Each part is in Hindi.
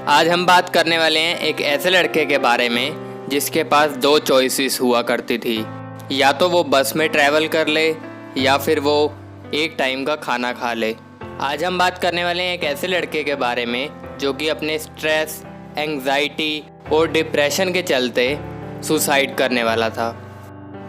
आज हम बात करने वाले हैं एक ऐसे लड़के के बारे में जिसके पास दो चॉइसेस हुआ करती थी। या तो वो बस में ट्रैवल कर ले या फिर वो एक टाइम का खाना खा ले। आज हम बात करने वाले हैं एक ऐसे लड़के के बारे में जो कि अपने स्ट्रेस, एंग्जाइटी और डिप्रेशन के चलते सुसाइड करने वाला था।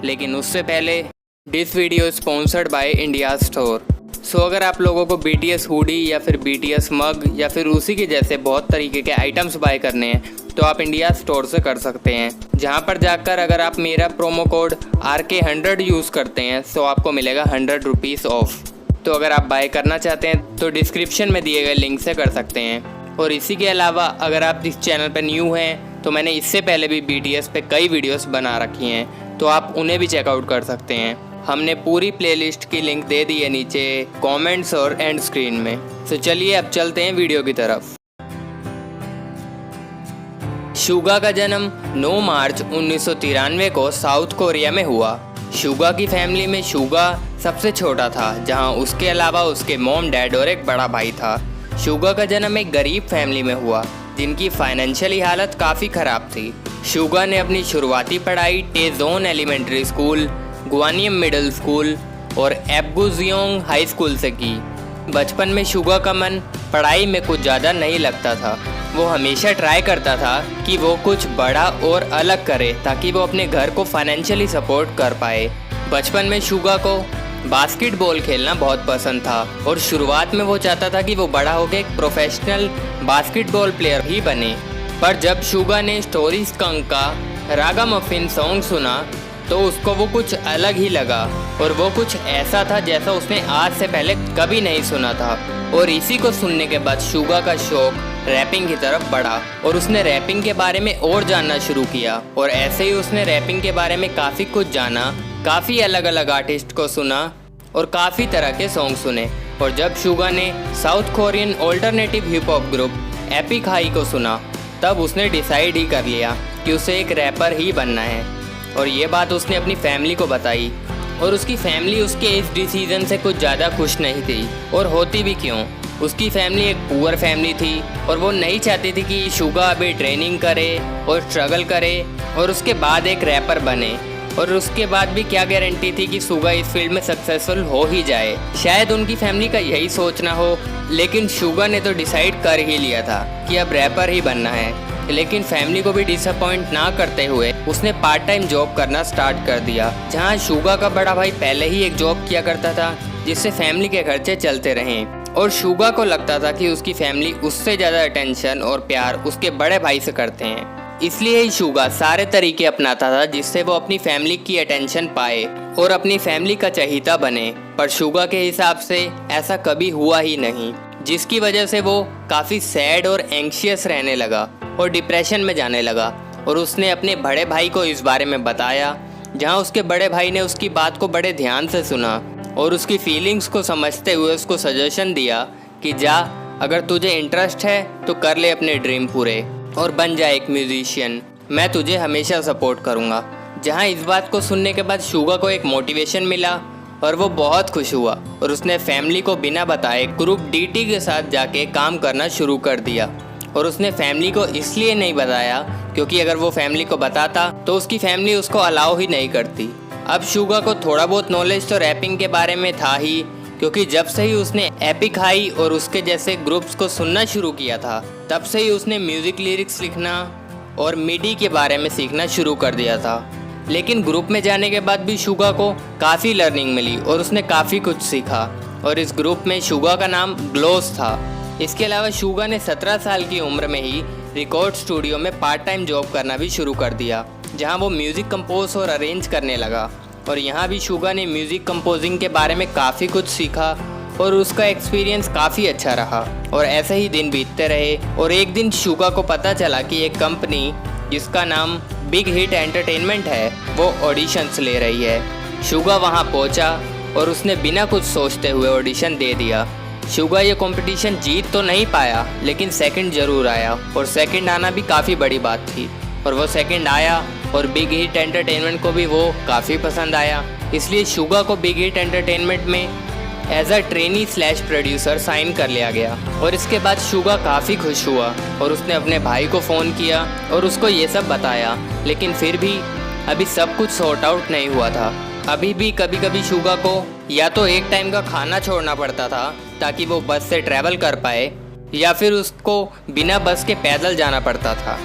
लेकिन उससे पहले this video sponsored by India store. So अगर आप लोगों को BTS हुडी या फिर BTS मग या फिर उसी के जैसे बहुत तरीके के आइटम्स बाय करने हैं तो आप इंडिया स्टोर से कर सकते हैं, जहां पर जाकर अगर आप मेरा प्रोमो कोड RK100 यूज़ करते हैं तो आपको मिलेगा 100 रुपीज़ ऑफ। तो अगर आप बाय करना चाहते हैं तो डिस्क्रिप्शन में दिए गए लिंक से कर सकते हैं। और इसी के अलावा अगर आप इस चैनल पर न्यू हैं तो मैंने इससे पहले भी BTS पे कई वीडियोस बना रखी हैं, तो आप उन्हें भी चेकआउट कर सकते हैं। हमने पूरी प्लेलिस्ट की लिंक दे दी है नीचे कमेंट्स और एंड स्क्रीन में। तो चलिए अब चलते हैं वीडियो की तरफ। शुगा का जन्म 9 मार्च 1993 को साउथ कोरिया में हुआ। शुगा की फैमिली में शुगा सबसे छोटा था, जहां उसके अलावा उसके मॉम, डैड और एक बड़ा भाई था। शुगा का जन्म एक गरीब फैमिली में हुआ जिनकी फाइनेंशियली हालत काफ़ी ख़राब थी। शुगा ने अपनी शुरुआती पढ़ाई टेजोन एलिमेंट्री स्कूल, गुआनियम मिडिल स्कूल और एब्गुजियोंग हाई स्कूल से की। बचपन में शुगा का मन पढ़ाई में कुछ ज़्यादा नहीं लगता था। वो हमेशा ट्राई करता था कि वो कुछ बड़ा और अलग करे ताकि वो अपने घर को फाइनेंशियली सपोर्ट कर पाए। बचपन में शुगा को बास्केटबॉल खेलना बहुत पसंद था और शुरुआत में वो चाहता था कि वो बड़ा होकर एक प्रोफेशनल बास्केटबॉल प्लेयर ही बने। पर जब शुगा ने स्टोरी स्कंक का रागामफिन सॉन्ग सुना तो उसको वो कुछ अलग ही लगा और वो कुछ ऐसा था जैसा उसने आज से पहले कभी नहीं सुना था। और इसी को सुनने के बाद शुगा का शौक रैपिंग की तरफ बढ़ा और उसने रैपिंग के बारे में और जानना शुरू किया। और ऐसे ही उसने रैपिंग के बारे में काफ़ी कुछ जाना, काफ़ी अलग अलग आर्टिस्ट को सुना और काफ़ी तरह के सॉन्ग सुने। और जब शुगा ने south Korean alternative hip hop group epic high को सुना तब उसने डिसाइड ही कर लिया कि उसे एक रैपर ही बनना है। और ये बात उसने अपनी फैमिली को बताई और उसकी फैमिली उसके इस डिसीजन से कुछ ज़्यादा खुश नहीं थी। और होती भी क्यों, उसकी फैमिली एक पुअर फैमिली थी और वो नहीं चाहती थी कि शुगा अभी ट्रेनिंग करे और स्ट्रगल करे और उसके बाद एक रैपर बने। और उसके बाद भी क्या गारंटी थी कि शुगा इस फील्ड में सक्सेसफुल हो ही जाए। शायद उनकी फैमिली का यही सोचना हो, लेकिन शुगा ने तो डिसाइड कर ही लिया था कि अब रैपर ही बनना है। लेकिन फैमिली को भी डिसअपॉइंट ना करते हुए उसने पार्ट टाइम जॉब करना स्टार्ट कर दिया, जहां शुगा का बड़ा भाई पहले ही एक जॉब किया करता था जिससे फैमिली के खर्चे चलते रहें। और शुगा को लगता था कि उसकी फैमिली उससे ज़्यादा अटेंशन और प्यार उसके बड़े भाई से करते हैं, इसलिए ही शुगा सारे तरीके अपनाता था जिससे वो अपनी फैमिली की अटेंशन पाए और अपनी फैमिली का चहीता बने। पर शुगा के हिसाब से ऐसा कभी हुआ ही नहीं, जिसकी वजह से वो काफ़ी सैड और एंग्शियस रहने लगा और डिप्रेशन में जाने लगा। और उसने अपने बड़े भाई को इस बारे में बताया, जहां उसके बड़े भाई ने उसकी बात को बड़े ध्यान से सुना और उसकी फीलिंग्स को समझते हुए उसको सजेशन दिया कि जा, अगर तुझे इंटरेस्ट है तो कर ले अपने ड्रीम पूरे और बन जाए एक म्यूजिशियन, मैं तुझे हमेशा सपोर्ट करूँगा। जहाँ इस बात को सुनने के बाद शुगा को एक मोटिवेशन मिला और वो बहुत खुश हुआ और उसने फैमिली को बिना बताए ग्रुप DT के साथ जाके काम करना शुरू कर दिया। और उसने फैमिली को इसलिए नहीं बताया क्योंकि अगर वो फैमिली को बताता तो उसकी फैमिली उसको अलाउ ही नहीं करती। अब शुगा को थोड़ा बहुत नॉलेज तो रैपिंग के बारे में था ही, क्योंकि जब से ही उसने एपिक हाई और उसके जैसे ग्रुप्स को सुनना शुरू किया था तब से ही उसने म्यूज़िक लिरिक्स लिखना और मिडी के बारे में सीखना शुरू कर दिया था। लेकिन ग्रुप में जाने के बाद भी शुगा को काफ़ी लर्निंग मिली और उसने काफ़ी कुछ सीखा। और इस ग्रुप में शुगा का नाम ग्लोस था। इसके अलावा शुगा ने 17 साल की उम्र में ही रिकॉर्ड स्टूडियो में पार्ट टाइम जॉब करना भी शुरू कर दिया, जहां वो म्यूज़िक कंपोज और अरेंज करने लगा। और यहाँ भी शुगा ने म्यूज़िक कंपोजिंग के बारे में काफ़ी कुछ सीखा और उसका एक्सपीरियंस काफ़ी अच्छा रहा। और ऐसे ही दिन बीतते रहे और एक दिन शुगा को पता चला कि एक कंपनी जिसका नाम बिग हिट एंटरटेनमेंट है वो ऑडिशंस ले रही है। शुगा वहाँ पहुँचा और उसने बिना कुछ सोचते हुए ऑडिशन दे दिया। शुगा ये कंपटीशन जीत तो नहीं पाया, लेकिन सेकंड जरूर आया और सेकंड आना भी काफ़ी बड़ी बात थी। और वो सेकंड आया और बिग हिट एंटरटेनमेंट को भी वो काफ़ी पसंद आया, इसलिए शुगा को बिग हिट एंटरटेनमेंट में as a trainee slash producer sign कर लिया गया। और इसके बाद शुगा काफ़ी खुश हुआ और उसने अपने भाई को फ़ोन किया और उसको ये सब बताया, लेकिन फिर भी अभी सब कुछ सॉर्ट आउट नहीं हुआ था। अभी भी कभी कभी शुगा को या तो एक टाइम का खाना छोड़ना पड़ता था ताकि वो बस से ट्रैवल कर पाए, या फिर उसको बिना बस के पैदल जाना पड़ता था।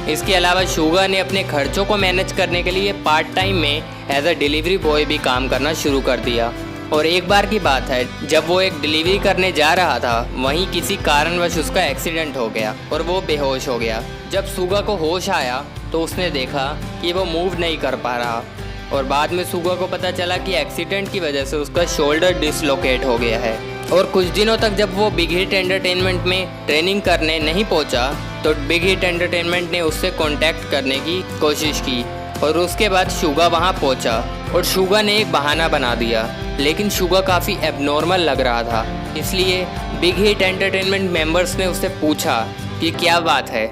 इसके अलावा शुगा ने अपने खर्चों को मैनेज करने के लिए पार्ट टाइम में एज अ डिलीवरी बॉय भी काम करना शुरू कर दिया। और एक बार की बात है, जब वो एक डिलीवरी करने जा रहा था, वहीं किसी कारणवश उसका एक्सीडेंट हो गया और वो बेहोश हो गया। जब शुगा को होश आया तो उसने देखा कि वो मूव नहीं कर पा रहा, और बाद में शुगा को पता चला कि एक्सीडेंट की वजह से उसका शोल्डर डिसलोकेट हो गया है। और कुछ दिनों तक जब वो बिग हिट एंटरटेनमेंट में ट्रेनिंग करने नहीं पहुंचा, तो बिग हिट एंटरटेनमेंट ने उससे कांटेक्ट करने की कोशिश की, और उसके बाद शुगा वहां पहुंचा और शुगा ने एक बहाना बना दिया। लेकिन शुगा काफ़ी एबनॉर्मल लग रहा था, इसलिए बिग हिट एंटरटेनमेंट मेंबर्स ने उससे पूछा कि क्या बात है।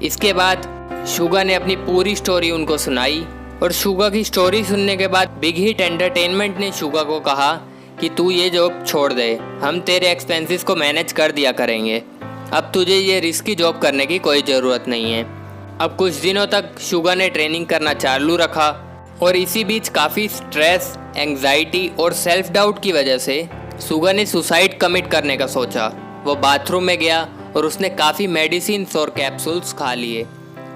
इसके बाद शुगा ने अपनी पूरी स्टोरी उनको सुनाई, और शुगा की स्टोरी सुनने के बाद बिग हिट एंटरटेनमेंट ने शुगा को कहा कि तू ये जॉब छोड़ दे, हम तेरे एक्सपेंसेस को मैनेज कर दिया करेंगे, अब तुझे ये रिस्की जॉब करने की कोई ज़रूरत नहीं है। अब कुछ दिनों तक शुगा ने ट्रेनिंग करना चालू रखा, और इसी बीच काफ़ी स्ट्रेस, एंग्जाइटी और सेल्फ डाउट की वजह से शुगा ने सुसाइड कमिट करने का सोचा। वो बाथरूम में गया और उसने काफ़ी मेडिसिन्स और कैप्सूल्स खा लिए।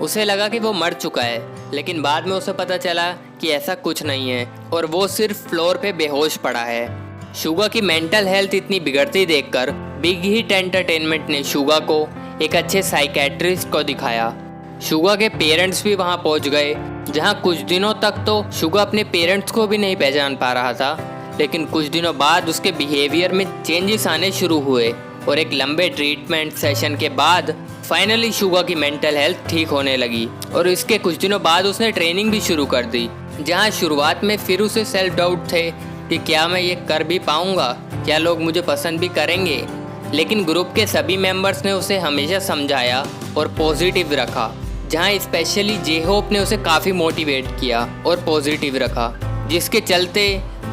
उसे लगा कि वो मर चुका है, लेकिन बाद में उसे पता चला कि ऐसा कुछ नहीं है और वो सिर्फ फ्लोर पे बेहोश पड़ा है। शुगा की मेंटल हेल्थ इतनी बिगड़ती देखकर बिग हिट एंटरटेनमेंट ने शुगा को एक अच्छे साइकेट्रिस्ट को दिखाया। शुगा के पेरेंट्स भी वहां पहुंच गए, जहां कुछ दिनों तक तो शुगा अपने पेरेंट्स को भी नहीं पहचान पा रहा था, लेकिन कुछ दिनों बाद उसके बिहेवियर में चेंजेस आने शुरू हुए, और एक लंबे ट्रीटमेंट सेशन के बाद फाइनली शुगा की मेंटल हेल्थ ठीक होने लगी। और इसके कुछ दिनों बाद उसने ट्रेनिंग भी शुरू कर दी, जहां शुरुआत में फिर उसे सेल्फ डाउट थे कि क्या मैं ये कर भी पाऊंगा, क्या लोग मुझे पसंद भी करेंगे। लेकिन ग्रुप के सभी मेंबर्स ने उसे हमेशा समझाया और पॉजिटिव रखा, जहां स्पेशली जे होप ने उसे काफ़ी मोटिवेट किया और पॉजिटिव रखा, जिसके चलते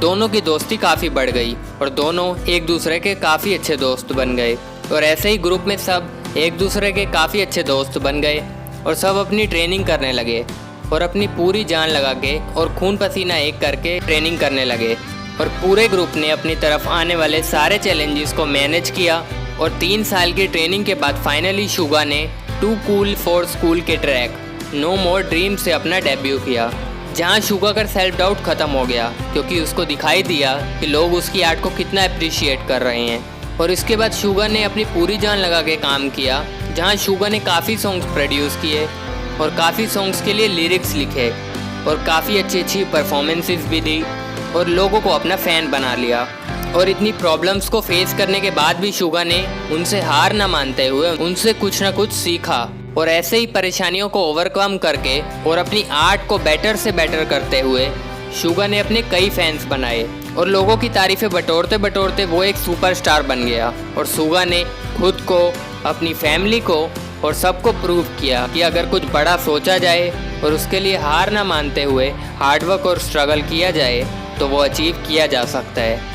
दोनों की दोस्ती काफ़ी बढ़ गई और दोनों एक दूसरे के काफ़ी अच्छे दोस्त बन गए। और ऐसे ही ग्रुप में सब एक दूसरे के काफ़ी अच्छे दोस्त बन गए और सब अपनी ट्रेनिंग करने लगे और अपनी पूरी जान लगा के और खून पसीना एक करके ट्रेनिंग करने लगे। और पूरे ग्रुप ने अपनी तरफ आने वाले सारे चैलेंजेस को मैनेज किया, और 3 साल की ट्रेनिंग के बाद फाइनली शुगा ने टू कूल फॉर स्कूल के ट्रैक नो मोर ड्रीम से अपना डेब्यू किया, जहां शुगा का सेल्फ डाउट ख़त्म हो गया, क्योंकि उसको दिखाई दिया कि लोग उसकी आर्ट को कितना अप्रिशिएट कर रहे हैं। और इसके बाद शुगा ने अपनी पूरी जान लगा के काम किया, जहां शुगा ने काफ़ी सॉन्ग्स प्रोड्यूस किए और काफ़ी सॉन्ग्स के लिए लिरिक्स लिखे और काफ़ी अच्छी परफॉर्मेंसेस भी दी और लोगों को अपना फ़ैन बना लिया। और इतनी प्रॉब्लम्स को फेस करने के बाद भी शुगा ने उनसे हार न मानते हुए उनसे कुछ ना कुछ सीखा, और ऐसे ही परेशानियों को ओवरकम करके और अपनी आर्ट को बेटर से बेटर करते हुए शुगा ने अपने कई फैंस बनाए, और लोगों की तारीफ़ें बटोरते बटोरते वो एक सुपरस्टार बन गया। और शुगा ने खुद को, अपनी फैमिली को और सबको प्रूव किया कि अगर कुछ बड़ा सोचा जाए और उसके लिए हार ना मानते हुए हार्डवर्क और स्ट्रगल किया जाए तो वो अचीव किया जा सकता है।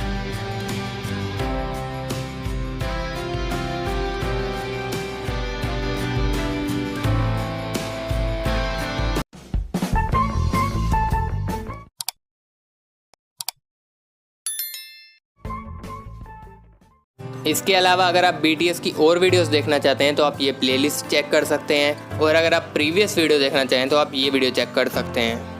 इसके अलावा अगर आप BTS की और वीडियोस देखना चाहते हैं तो आप ये प्लेलिस्ट चेक कर सकते हैं, और अगर आप प्रीवियस वीडियो देखना चाहें तो आप ये वीडियो चेक कर सकते हैं।